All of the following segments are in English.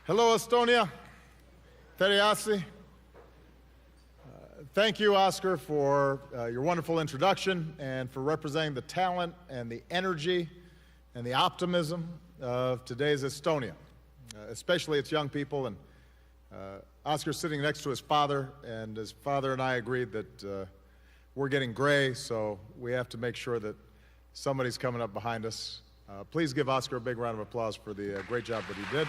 Hello, Estonia. Teriasi. Thank you, Oscar, for your wonderful introduction and for representing the talent and the energy and the optimism of today's Estonia, especially its young people. And Oscar's sitting next to his father, and his father and I agreed that we're getting gray, so we have to make sure that somebody's coming up behind us. Please give Oscar a big round of applause for the great job that he did.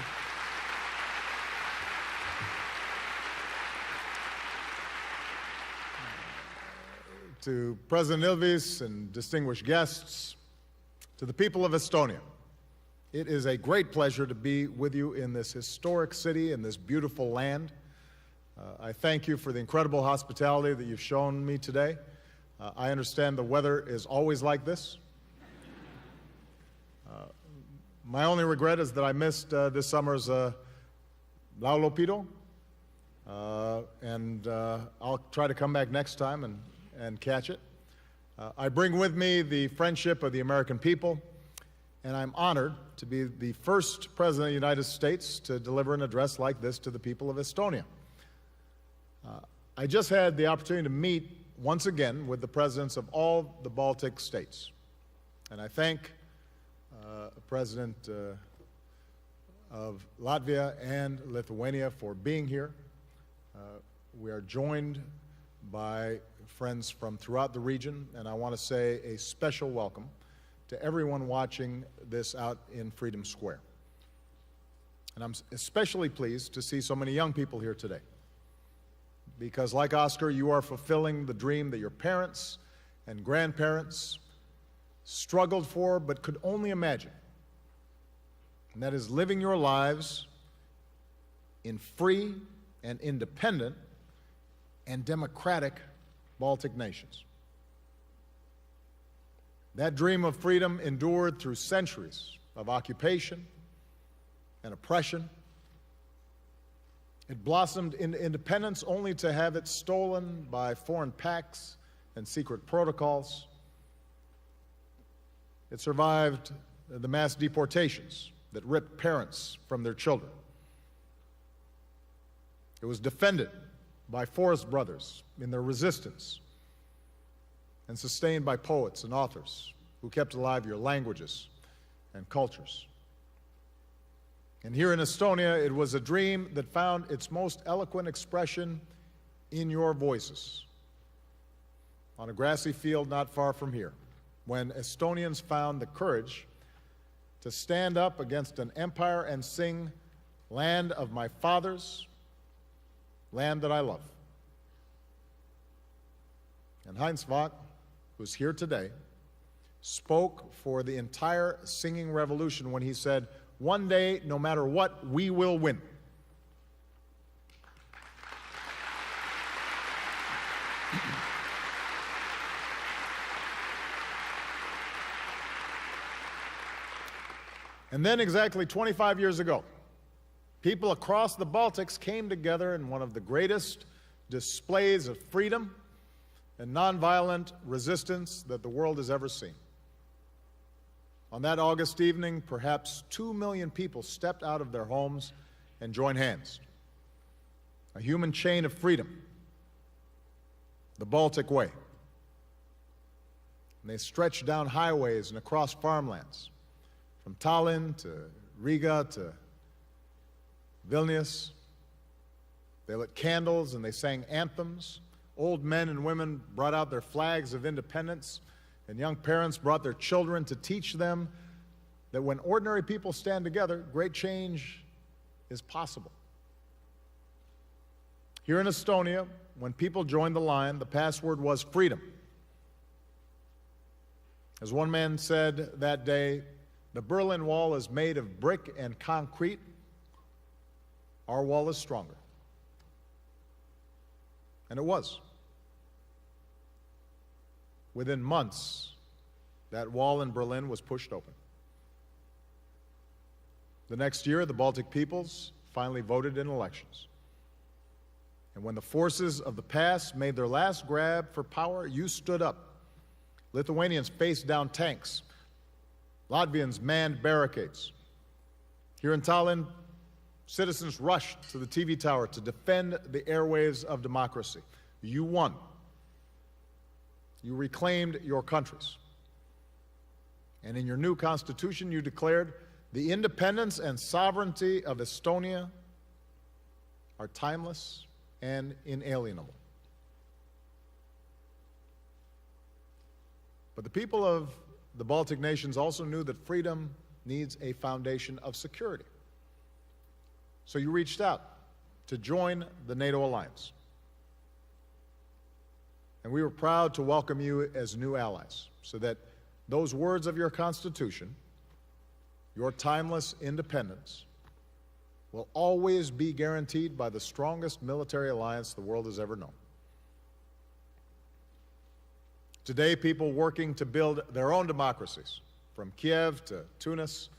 To President Ilves and distinguished guests, to the people of Estonia, it is a great pleasure to be with you in this historic city, in this beautiful land. I thank you for the incredible hospitality that you've shown me today. I understand the weather is always like this. My only regret is that I missed this summer's Laulopito, and I'll try to come back next time and catch it. I bring with me the friendship of the American people, and I'm honored to be the first President of the United States to deliver an address like this to the people of Estonia. I just had the opportunity to meet once again with the presidents of all the Baltic states, and I thank President of Latvia and Lithuania for being here. We are joined by friends from throughout the region, and I want to say a special welcome to everyone watching this out in Freedom Square. And I'm especially pleased to see so many young people here today, because like Oscar, you are fulfilling the dream that your parents and grandparents struggled for but could only imagine, and that is living your lives in free and independent and democratic Baltic nations. That dream of freedom endured through centuries of occupation and oppression. It blossomed into independence only to have it stolen by foreign pacts and secret protocols. It survived the mass deportations that ripped parents from their children. It was defended by forest brothers in their resistance, and sustained by poets and authors who kept alive your languages and cultures. And here in Estonia, it was a dream that found its most eloquent expression in your voices. On a grassy field not far from here, when Estonians found the courage to stand up against an empire and sing, "Land of my fathers, land that I love." And Heinz Vogt, who's here today, spoke for the entire singing revolution when he said, "One day, no matter what, we will win." And then exactly 25 years ago, people across the Baltics came together in one of the greatest displays of freedom and nonviolent resistance that the world has ever seen. On that August evening, perhaps 2 million people stepped out of their homes and joined hands. A human chain of freedom, the Baltic Way. And they stretched down highways and across farmlands, from Tallinn to Riga to Vilnius. They lit candles and they sang anthems. Old men and women brought out their flags of independence, and young parents brought their children to teach them that when ordinary people stand together, great change is possible. Here in Estonia, when people joined the line, the password was freedom. As one man said that day, "The Berlin Wall is made of brick and concrete. Our wall is stronger." And it was. Within months, that wall in Berlin was pushed open. The next year, the Baltic peoples finally voted in elections. And when the forces of the past made their last grab for power, you stood up. Lithuanians faced down tanks. Latvians manned barricades. Here in Tallinn, Citizens rushed to the TV tower to defend the airwaves of democracy. You won. You reclaimed your countries. And in your new constitution, you declared the independence and sovereignty of Estonia are timeless and inalienable. But the people of the Baltic nations also knew that freedom needs a foundation of security. So you reached out to join the NATO alliance. And we were proud to welcome you as new allies, so that those words of your Constitution, your timeless independence, will always be guaranteed by the strongest military alliance the world has ever known. Today, people working to build their own democracies, from Kiev to Tunis,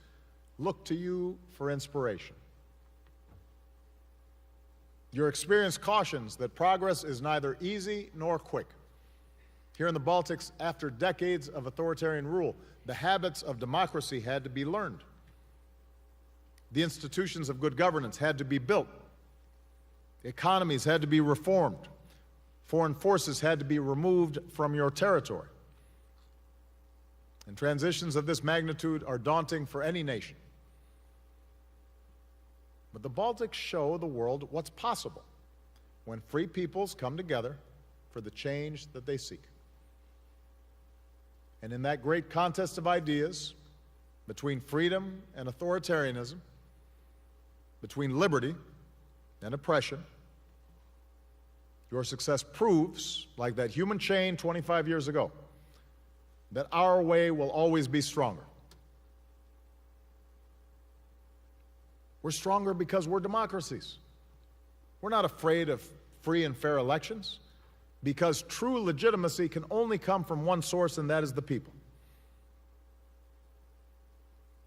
look to you for inspiration. Your experience cautions that progress is neither easy nor quick. Here in the Baltics, after decades of authoritarian rule, the habits of democracy had to be learned. The institutions of good governance had to be built. Economies had to be reformed. Foreign forces had to be removed from your territory. And transitions of this magnitude are daunting for any nation. But the Baltics show the world what's possible when free peoples come together for the change that they seek. And in that great contest of ideas between freedom and authoritarianism, between liberty and oppression, your success proves, like that human chain 25 years ago, that our way will always be stronger. We're stronger because we're democracies. We're not afraid of free and fair elections, because true legitimacy can only come from one source, and that is the people.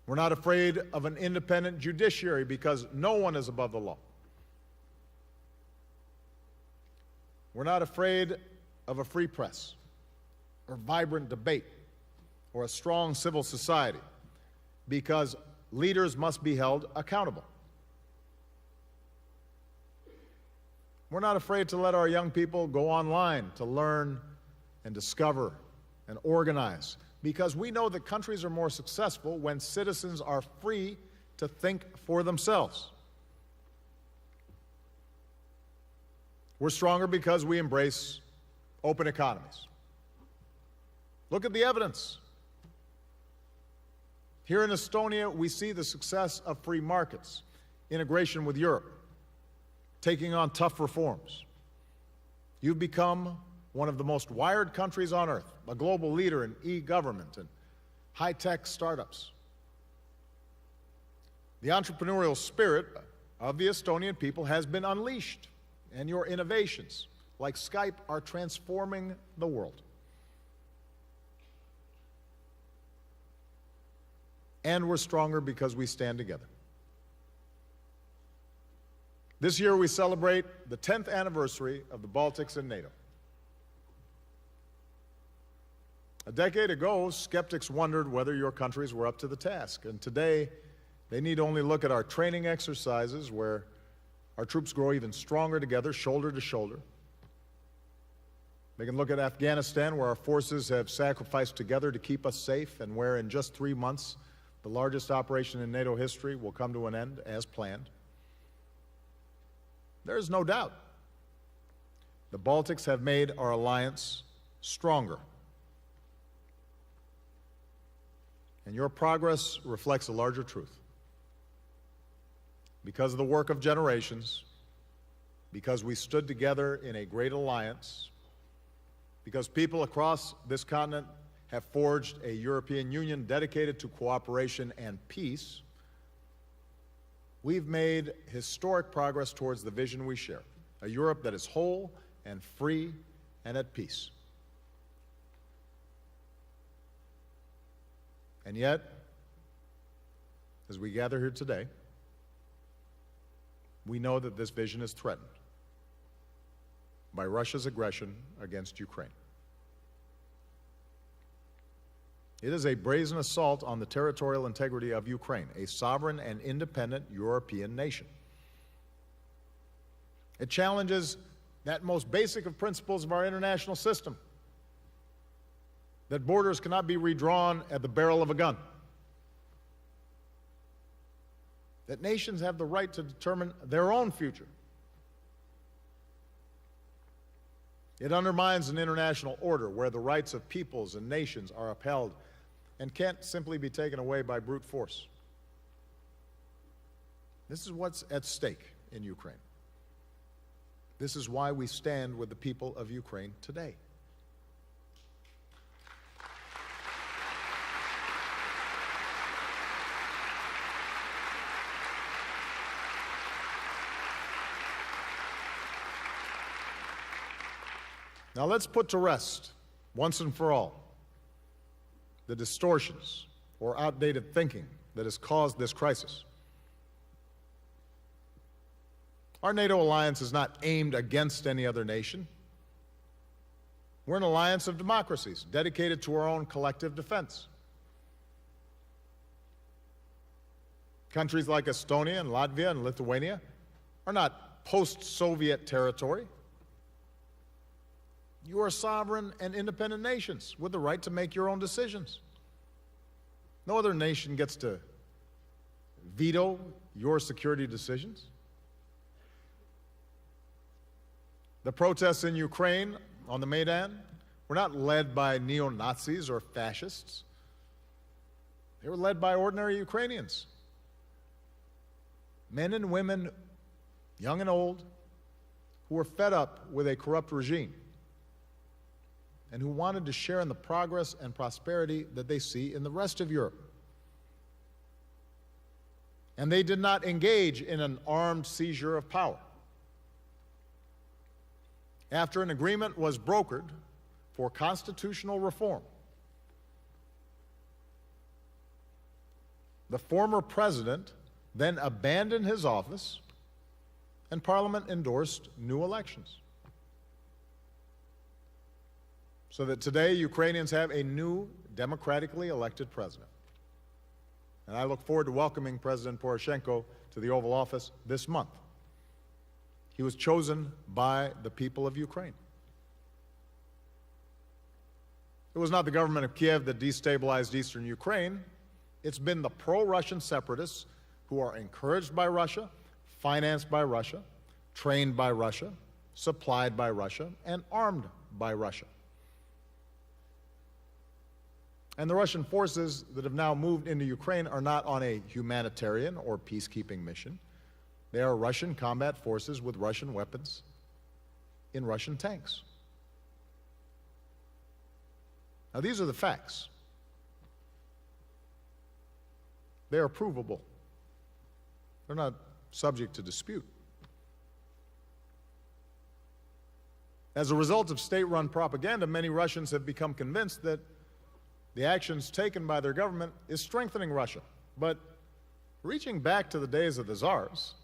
We're not afraid of an independent judiciary, because no one is above the law. We're not afraid of a free press, or vibrant debate, or a strong civil society, because leaders must be held accountable. We're not afraid to let our young people go online to learn and discover and organize, because we know that countries are more successful when citizens are free to think for themselves. We're stronger because we embrace open economies. Look at the evidence. Here in Estonia, we see the success of free markets, integration with Europe, taking on tough reforms. You've become one of the most wired countries on earth, a global leader in e-government and high-tech startups. The entrepreneurial spirit of the Estonian people has been unleashed, and your innovations, like Skype, are transforming the world. And we're stronger because we stand together. This year we celebrate the 10th anniversary of the Baltics and NATO. A decade ago, skeptics wondered whether your countries were up to the task, and today they need only look at our training exercises, where our troops grow even stronger together, shoulder to shoulder. They can look at Afghanistan, where our forces have sacrificed together to keep us safe, and where in just 3 months, the largest operation in NATO history will come to an end as planned. There is no doubt the Baltics have made our alliance stronger. And your progress reflects a larger truth. Because of the work of generations, because we stood together in a great alliance, because people across this continent have forged a European Union dedicated to cooperation and peace, we've made historic progress towards the vision we share, a Europe that is whole and free and at peace. And yet, as we gather here today, we know that this vision is threatened by Russia's aggression against Ukraine. It is a brazen assault on the territorial integrity of Ukraine, a sovereign and independent European nation. It challenges that most basic of principles of our international system, that borders cannot be redrawn at the barrel of a gun, that nations have the right to determine their own future. It undermines an international order where the rights of peoples and nations are upheld and can't simply be taken away by brute force. This is what's at stake in Ukraine. This is why we stand with the people of Ukraine today. Now let's put to rest, once and for all, the distortions or outdated thinking that has caused this crisis. Our NATO alliance is not aimed against any other nation. We're an alliance of democracies dedicated to our own collective defense. Countries like Estonia and Latvia and Lithuania are not post-Soviet territory. You are sovereign and independent nations with the right to make your own decisions. No other nation gets to veto your security decisions. The protests in Ukraine on the Maidan were not led by neo-Nazis or fascists. They were led by ordinary Ukrainians. Men and women, young and old, who were fed up with a corrupt regime and who wanted to share in the progress and prosperity that they see in the rest of Europe. And they did not engage in an armed seizure of power. After an agreement was brokered for constitutional reform, the former president then abandoned his office and Parliament endorsed new elections. So that today Ukrainians have a new democratically elected president. And I look forward to welcoming President Poroshenko to the Oval Office this month. He was chosen by the people of Ukraine. It was not the government of Kiev that destabilized eastern Ukraine. It's been the pro-Russian separatists who are encouraged by Russia, financed by Russia, trained by Russia, supplied by Russia, and armed by Russia. And the Russian forces that have now moved into Ukraine are not on a humanitarian or peacekeeping mission. They are Russian combat forces with Russian weapons in Russian tanks. Now, these are the facts. They are provable. They're not subject to dispute. As a result of state-run propaganda, many Russians have become convinced that the actions taken by their government is strengthening Russia. But reaching back to the days of the czars,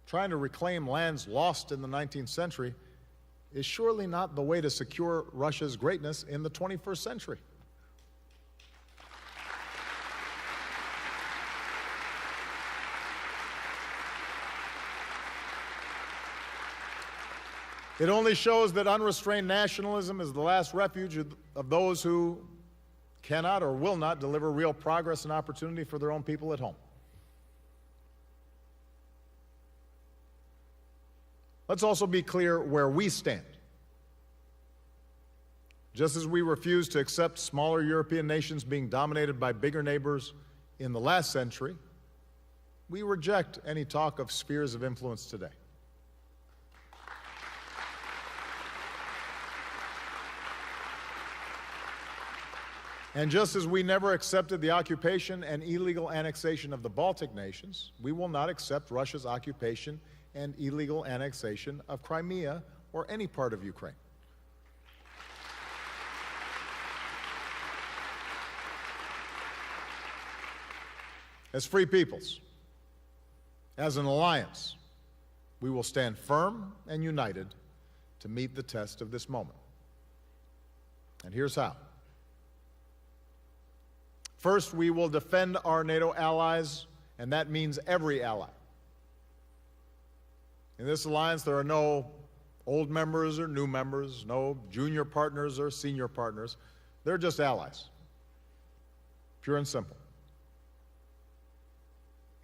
trying to reclaim lands lost in the 19th century is surely not the way to secure Russia's greatness in the 21st century. It only shows that unrestrained nationalism is the last refuge of those who cannot or will not deliver real progress and opportunity for their own people at home. Let's also be clear where we stand. Just as we refuse to accept smaller European nations being dominated by bigger neighbors in the last century, we reject any talk of spheres of influence today. And just as we never accepted the occupation and illegal annexation of the Baltic nations, we will not accept Russia's occupation and illegal annexation of Crimea or any part of Ukraine. As free peoples, as an alliance, we will stand firm and united to meet the test of this moment. And here's how. First, we will defend our NATO allies, and that means every ally. In this alliance, there are no old members or new members, no junior partners or senior partners. They're just allies, pure and simple.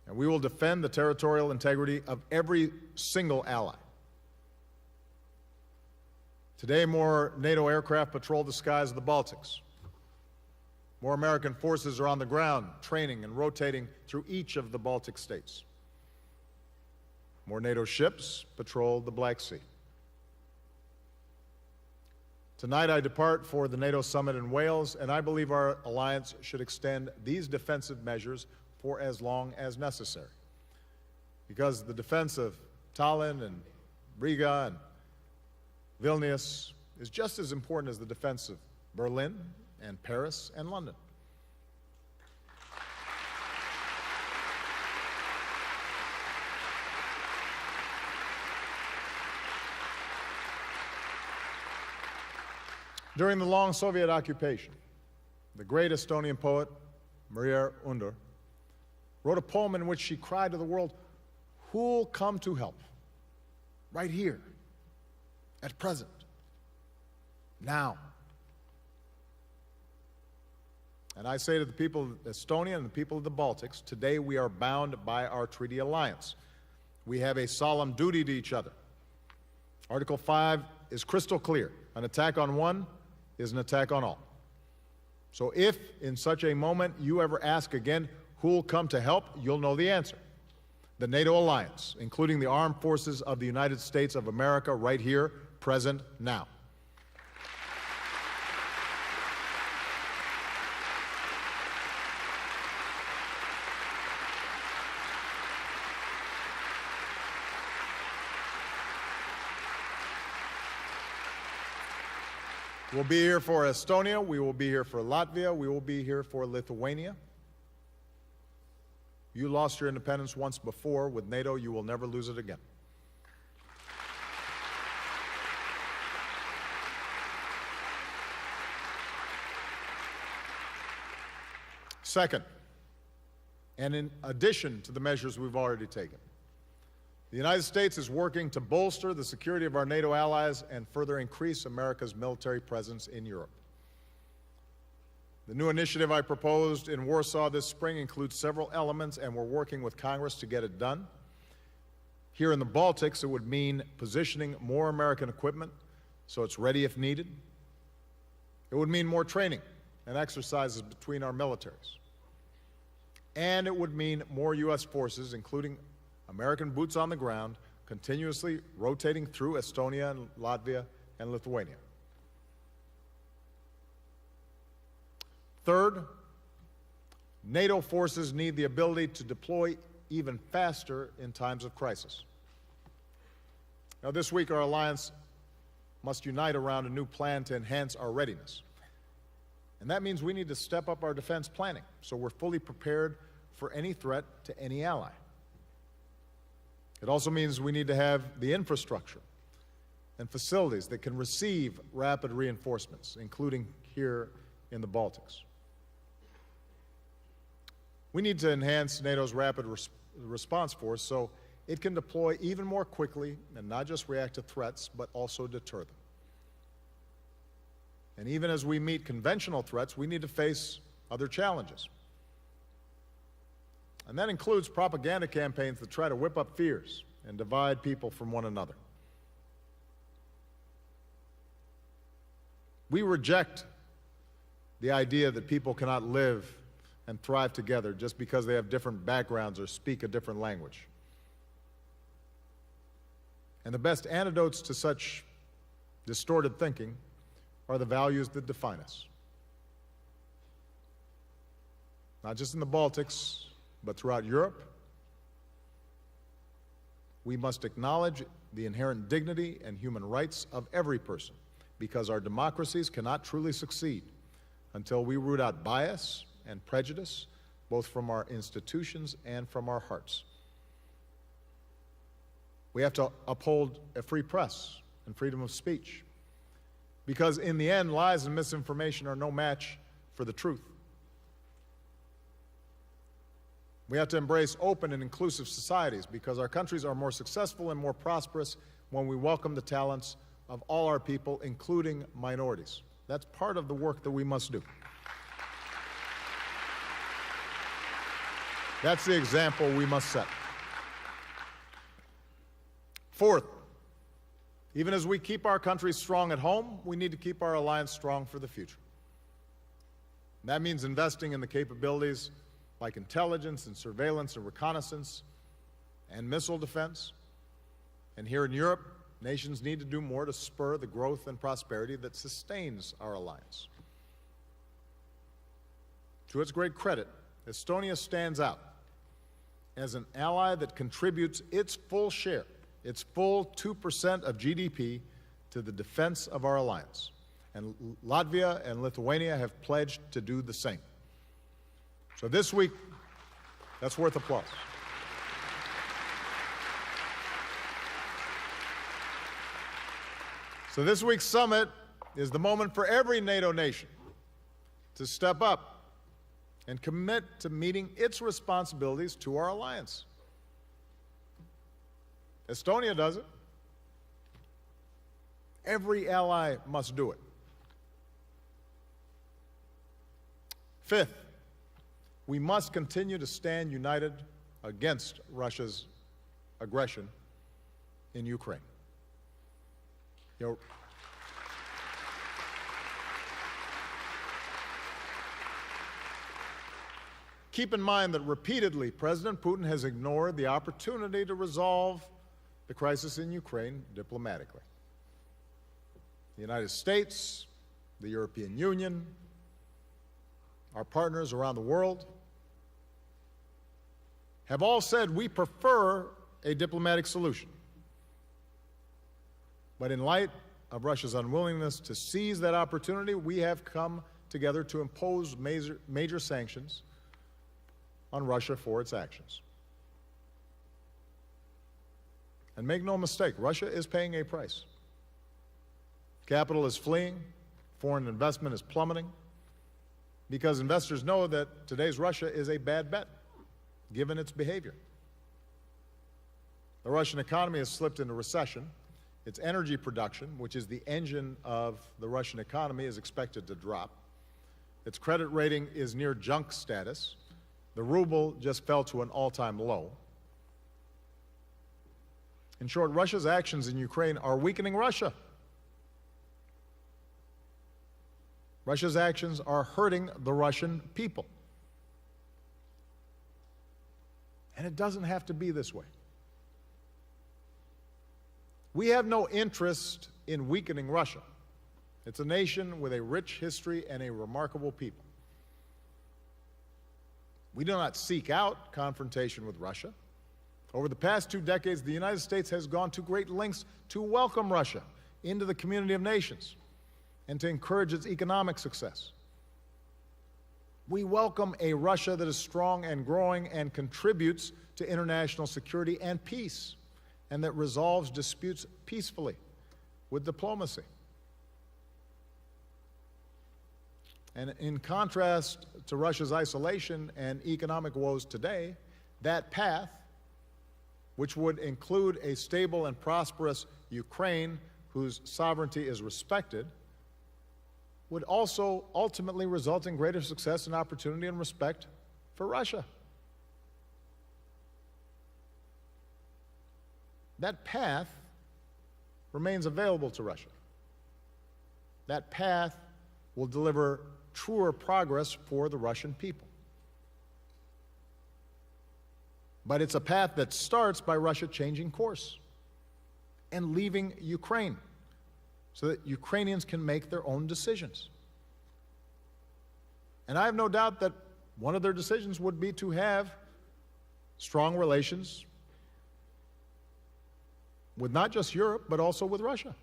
And we will defend the territorial integrity of every single ally. Today, more NATO aircraft patrol the skies of the Baltics. More American forces are on the ground, training and rotating through each of the Baltic states. More NATO ships patrol the Black Sea. Tonight I depart for the NATO summit in Wales, and I believe our alliance should extend these defensive measures for as long as necessary. Because the defense of Tallinn and Riga and Vilnius is just as important as the defense of Berlin and Paris and London. During the long Soviet occupation, the great Estonian poet, Maria Under, wrote a poem in which she cried to the world, "Who'll come to help? Right here, at present, now." And I say to the people of Estonia and the people of the Baltics, today we are bound by our treaty alliance. We have a solemn duty to each other. Article 5 is crystal clear. An attack on one is an attack on all. So if, in such a moment, you ever ask again, who'll come to help, you'll know the answer. The NATO alliance, including the armed forces of the United States of America, right here, present, now. We'll be here for Estonia, we will be here for Latvia, we will be here for Lithuania. You lost your independence once before. With NATO, you will never lose it again. Second, and in addition to the measures we've already taken, the United States is working to bolster the security of our NATO allies and further increase America's military presence in Europe. The new initiative I proposed in Warsaw this spring includes several elements, and we're working with Congress to get it done. Here in the Baltics, it would mean positioning more American equipment so it's ready if needed. It would mean more training and exercises between our militaries. And it would mean more U.S. forces, including American boots on the ground, continuously rotating through Estonia and Latvia and Lithuania. Third, NATO forces need the ability to deploy even faster in times of crisis. Now, this week, our alliance must unite around a new plan to enhance our readiness. And that means we need to step up our defense planning so we're fully prepared for any threat to any ally. It also means we need to have the infrastructure and facilities that can receive rapid reinforcements, including here in the Baltics. We need to enhance NATO's rapid response force so it can deploy even more quickly and not just react to threats, but also deter them. And even as we meet conventional threats, we need to face other challenges. And that includes propaganda campaigns that try to whip up fears and divide people from one another. We reject the idea that people cannot live and thrive together just because they have different backgrounds or speak a different language. And the best antidotes to such distorted thinking are the values that define us. Not just in the Baltics, but throughout Europe. We must acknowledge the inherent dignity and human rights of every person, because our democracies cannot truly succeed until we root out bias and prejudice, both from our institutions and from our hearts. We have to uphold a free press and freedom of speech, because in the end, lies and misinformation are no match for the truth. We have to embrace open and inclusive societies because our countries are more successful and more prosperous when we welcome the talents of all our people, including minorities. That's part of the work that we must do. That's the example we must set. Fourth, even as we keep our country strong at home, we need to keep our alliance strong for the future. And that means investing in the capabilities like intelligence and surveillance and reconnaissance and missile defense. And here in Europe, nations need to do more to spur the growth and prosperity that sustains our alliance. To its great credit, Estonia stands out as an ally that contributes its full share, its full 2% of GDP, to the defense of our alliance. And Latvia and Lithuania have pledged to do the same. So this week, that's worth applause. So this week's summit is the moment for every NATO nation to step up and commit to meeting its responsibilities to our alliance. Estonia does it. Every ally must do it. Fifth, we must continue to stand united against Russia's aggression in Ukraine. Keep in mind that repeatedly President Putin has ignored the opportunity to resolve the crisis in Ukraine diplomatically. The United States, the European Union, our partners around the world have all said we prefer a diplomatic solution. But in light of Russia's unwillingness to seize that opportunity, we have come together to impose major sanctions on Russia for its actions. And make no mistake, Russia is paying a price. Capital is fleeing, foreign investment is plummeting, because investors know that today's Russia is a bad bet, given its behavior. The Russian economy has slipped into recession. Its energy production, which is the engine of the Russian economy, is expected to drop. Its credit rating is near junk status. The ruble just fell to an all-time low. In short, Russia's actions in Ukraine are weakening Russia. Russia's actions are hurting the Russian people. And it doesn't have to be this way. We have no interest in weakening Russia. It's a nation with a rich history and a remarkable people. We do not seek out confrontation with Russia. Over the past 2 decades, the United States has gone to great lengths to welcome Russia into the community of nations and to encourage its economic success. We welcome a Russia that is strong and growing and contributes to international security and peace, and that resolves disputes peacefully with diplomacy. And in contrast to Russia's isolation and economic woes today, that path, which would include a stable and prosperous Ukraine whose sovereignty is respected, would also ultimately result in greater success and opportunity and respect for Russia. That path remains available to Russia. That path will deliver truer progress for the Russian people. But it's a path that starts by Russia changing course and leaving Ukraine so that Ukrainians can make their own decisions. And I have no doubt that one of their decisions would be to have strong relations with not just Europe, but also with Russia.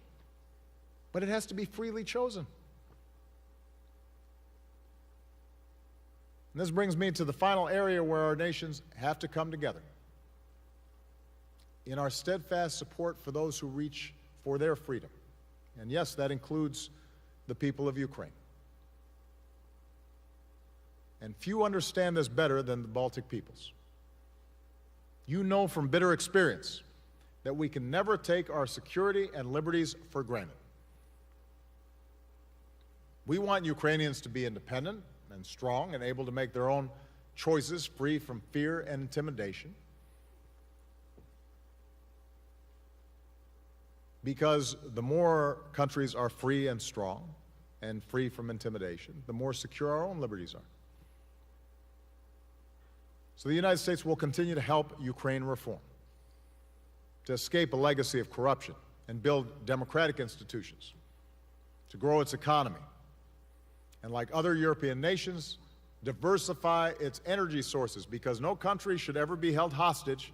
But it has to be freely chosen. And this brings me to the final area where our nations have to come together in our steadfast support for those who reach for their freedom. And yes, that includes the people of Ukraine. And few understand this better than the Baltic peoples. you know from bitter experience that we can never take our security and liberties for granted. We want Ukrainians to be independent and strong and able to make their own choices free from fear and intimidation. Because the more countries are free and strong and free from intimidation, the more secure our own liberties are. So the United States will continue to help Ukraine reform, to escape a legacy of corruption and build democratic institutions, to grow its economy, and like other European nations, diversify its energy sources, because no country should ever be held hostage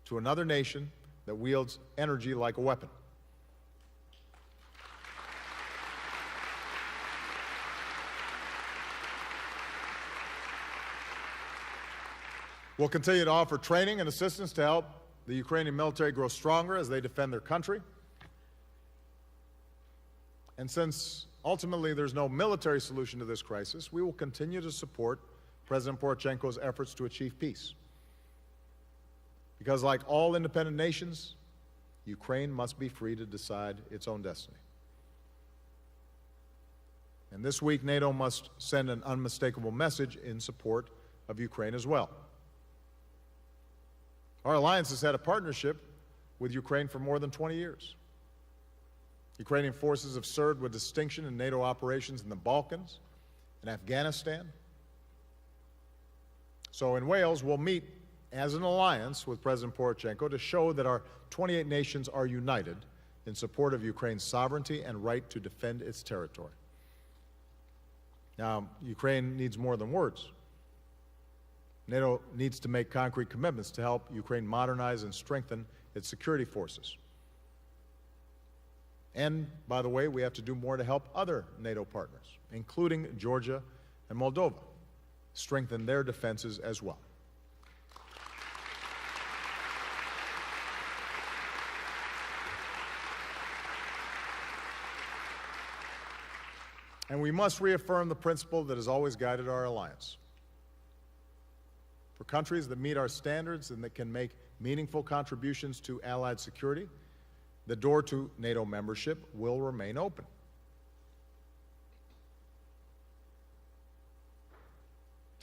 to another nation that wields energy like a weapon. We'll continue to offer training and assistance to help the Ukrainian military grow stronger as they defend their country. And since ultimately there's no military solution to this crisis, we will continue to support President Poroshenko's efforts to achieve peace. Because like all independent nations, Ukraine must be free to decide its own destiny. And this week, NATO must send an unmistakable message in support of Ukraine as well. Our alliance has had a partnership with Ukraine for more than 20 years. Ukrainian forces have served with distinction in NATO operations in the Balkans and Afghanistan. So in Wales, we'll meet as an alliance with President Poroshenko to show that our 28 nations are united in support of Ukraine's sovereignty and right to defend its territory. Now, Ukraine needs more than words. NATO needs to make concrete commitments to help Ukraine modernize and strengthen its security forces. And, by the way, we have to do more to help other NATO partners, including Georgia and Moldova, strengthen their defenses as well. And we must reaffirm the principle that has always guided our alliance. For countries that meet our standards and that can make meaningful contributions to Allied security, the door to NATO membership will remain open.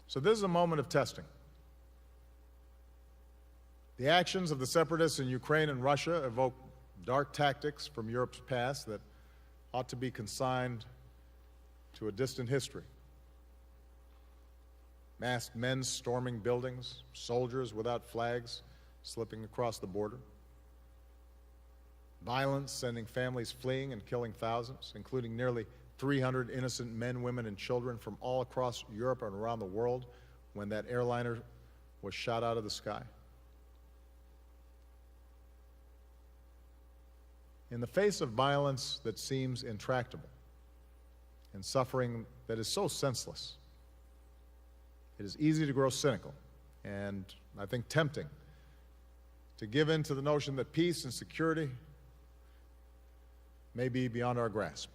So this is a moment of testing. The actions of the separatists in Ukraine and Russia evoke dark tactics from Europe's past that ought to be consigned to a distant history. Masked men storming buildings, soldiers without flags slipping across the border. Violence sending families fleeing and killing thousands, including nearly 300 innocent men, women, and children from all across Europe and around the world when that airliner was shot out of the sky. In the face of violence that seems intractable and suffering that is so senseless, it is easy to grow cynical and, I think, tempting to give in to the notion that peace and security may be beyond our grasp.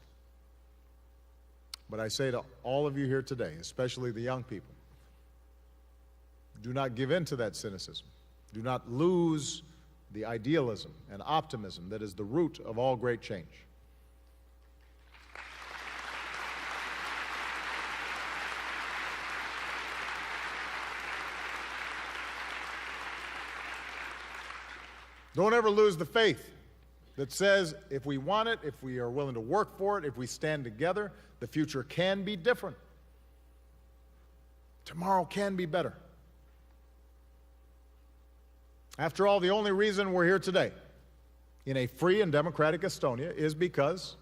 But I say to all of you here today, especially the young people, do not give in to that cynicism. Do not lose the idealism and optimism that is the root of all great change. Don't ever lose the faith that says if we want it, if we are willing to work for it, if we stand together, the future can be different. Tomorrow can be better. After all, the only reason we're here today in a free and democratic Estonia is because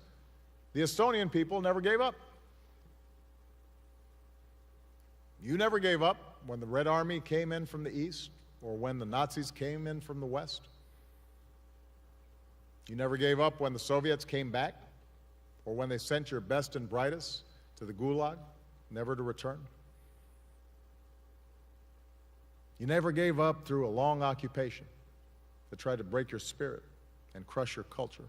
the Estonian people never gave up. You never gave up when the Red Army came in from the east or when the Nazis came in from the west. You never gave up when the Soviets came back or when they sent your best and brightest to the Gulag, never to return. You never gave up through a long occupation that tried to break your spirit and crush your culture.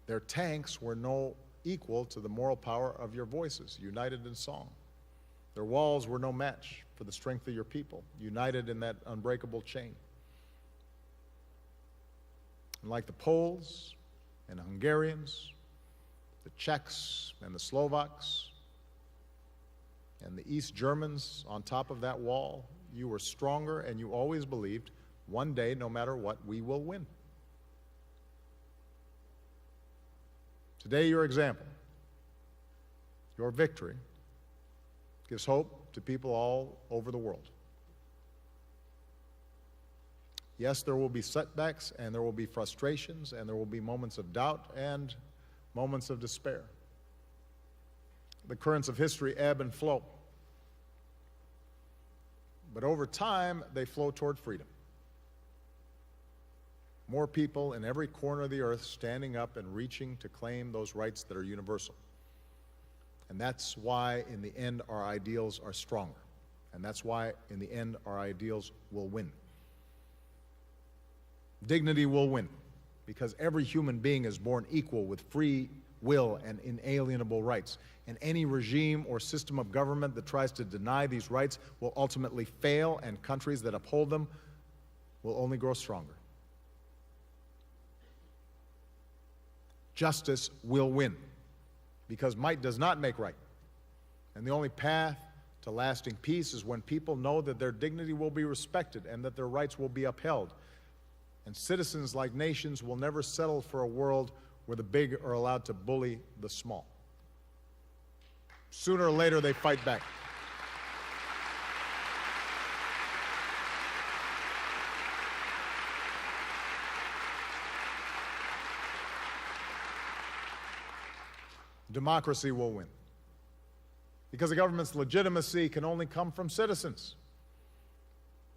Their tanks were no equal to the moral power of your voices, united in song. Their walls were no match for the strength of your people, united in that unbreakable chain. And like the Poles and the Hungarians, the Czechs and the Slovaks, and the East Germans on top of that wall, you were stronger, and you always believed, one day, no matter what, we will win. Today, your example, your victory, gives hope to people all over the world. Yes, there will be setbacks, and there will be frustrations, and there will be moments of doubt and moments of despair. The currents of history ebb and flow. But over time, they flow toward freedom. More people in every corner of the earth standing up and reaching to claim those rights that are universal. And that's why, in the end, our ideals are stronger. And that's why, in the end, our ideals will win. Dignity will win, because every human being is born equal with free will and inalienable rights. And any regime or system of government that tries to deny these rights will ultimately fail, and countries that uphold them will only grow stronger. Justice will win, because might does not make right. And the only path to lasting peace is when people know that their dignity will be respected and that their rights will be upheld. And citizens, like nations, will never settle for a world where the big are allowed to bully the small. Sooner or later, they fight back. Democracy will win, because the government's legitimacy can only come from citizens.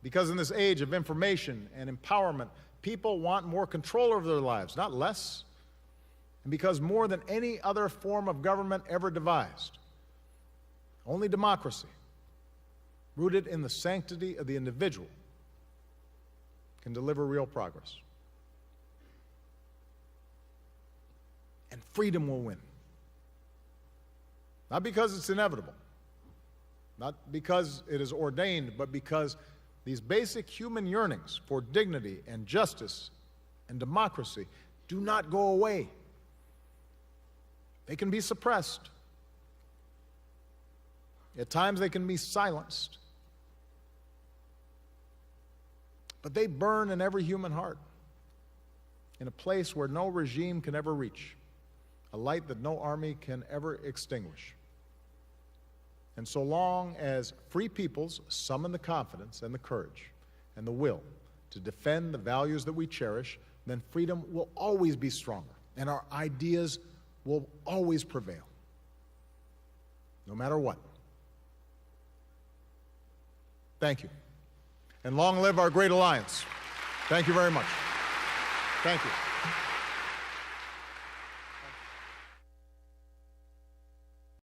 Because in this age of information and empowerment, people want more control over their lives, not less. And because more than any other form of government ever devised, only democracy, rooted in the sanctity of the individual, can deliver real progress. And freedom will win. Not because it's inevitable, not because it is ordained, but because these basic human yearnings for dignity and justice and democracy do not go away. They can be suppressed. At times they can be silenced. But they burn in every human heart, in a place where no regime can ever reach, a light that no army can ever extinguish. And so long as free peoples summon the confidence and the courage and the will to defend the values that we cherish, then freedom will always be stronger, and our ideas will always prevail, no matter what. Thank you. And long live our great alliance. Thank you very much. Thank you.